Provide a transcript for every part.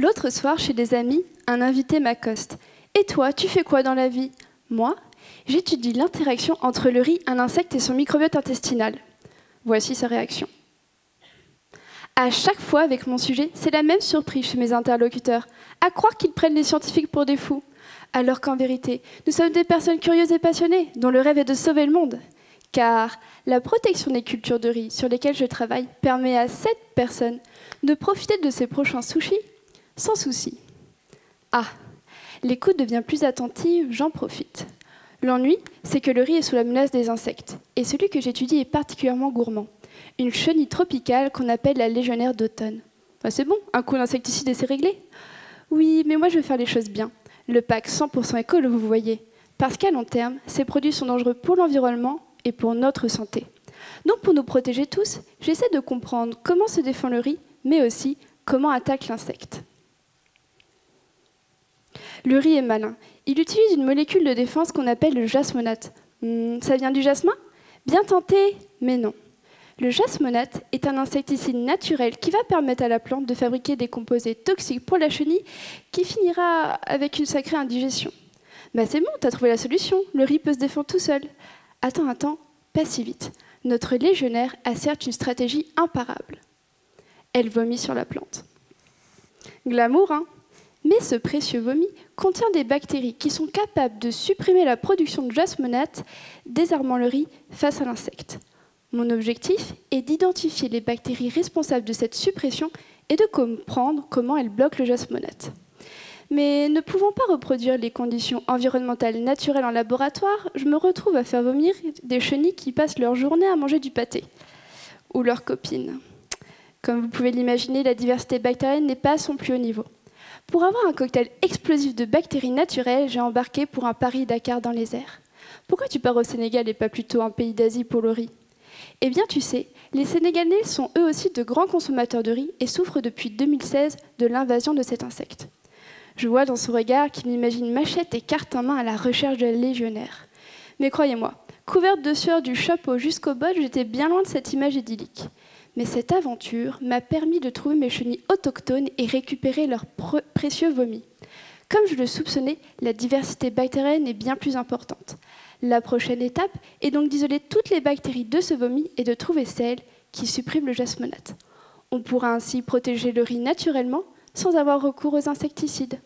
L'autre soir, chez des amis, un invité m'accoste. « Et toi, tu fais quoi dans la vie ?»« Moi, j'étudie l'interaction entre le riz, un insecte et son microbiote intestinal. » Voici sa réaction. À chaque fois, avec mon sujet, c'est la même surprise chez mes interlocuteurs, à croire qu'ils prennent les scientifiques pour des fous. Alors qu'en vérité, nous sommes des personnes curieuses et passionnées, dont le rêve est de sauver le monde. Car la protection des cultures de riz sur lesquelles je travaille permet à cette personne de profiter de ses prochains sushis sans souci. Ah, l'écoute devient plus attentive, j'en profite. L'ennui, c'est que le riz est sous la menace des insectes, et celui que j'étudie est particulièrement gourmand. Une chenille tropicale qu'on appelle la légionnaire d'automne. Enfin, c'est bon, un coup d'insecticide et c'est réglé. Oui, mais moi je veux faire les choses bien. Le pack 100% écolo, vous voyez. Parce qu'à long terme, ces produits sont dangereux pour l'environnement et pour notre santé. Donc pour nous protéger tous, j'essaie de comprendre comment se défend le riz, mais aussi comment attaque l'insecte. Le riz est malin. Il utilise une molécule de défense qu'on appelle le jasmonate. Ça vient du jasmin? Bien tenté, mais non. Le jasmonate est un insecticide naturel qui va permettre à la plante de fabriquer des composés toxiques pour la chenille qui finira avec une sacrée indigestion. Bah c'est bon, t'as trouvé la solution, le riz peut se défendre tout seul. Attends, pas si vite. Notre légionnaire a certes une stratégie imparable. Elle vomit sur la plante. Glamour, hein? Mais ce précieux vomi contient des bactéries qui sont capables de supprimer la production de jasmonate, désarmant le riz face à l'insecte. Mon objectif est d'identifier les bactéries responsables de cette suppression et de comprendre comment elles bloquent le jasmonate. Mais ne pouvant pas reproduire les conditions environnementales naturelles en laboratoire, je me retrouve à faire vomir des chenilles qui passent leur journée à manger du pâté. Ou leurs copines. Comme vous pouvez l'imaginer, la diversité bactérienne n'est pas à son plus haut niveau. Pour avoir un cocktail explosif de bactéries naturelles, j'ai embarqué pour un Paris-Dakar dans les airs. Pourquoi tu pars au Sénégal et pas plutôt un pays d'Asie pour le riz ? Eh bien, tu sais, les Sénégalais sont eux aussi de grands consommateurs de riz et souffrent depuis 2016 de l'invasion de cet insecte. Je vois dans son regard qu'il imagine machette et carte en main à la recherche de la légionnaire. Mais croyez-moi, couverte de sueur du chapeau jusqu'au bol, j'étais bien loin de cette image idyllique. Mais cette aventure m'a permis de trouver mes chenilles autochtones et récupérer leurs précieux vomis. Comme je le soupçonnais, la diversité bactérienne est bien plus importante. La prochaine étape est donc d'isoler toutes les bactéries de ce vomi et de trouver celles qui suppriment le jasmonate. On pourra ainsi protéger le riz naturellement sans avoir recours aux insecticides.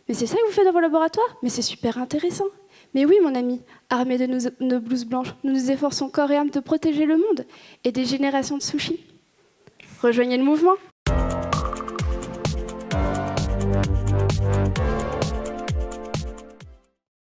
Mais c'est ça que vous faites dans vos laboratoires? Mais c'est super intéressant. Mais oui, mon ami, armés de nos blouses blanches, nous nous efforçons corps et âme de protéger le monde et des générations de sushis. Rejoignez le mouvement.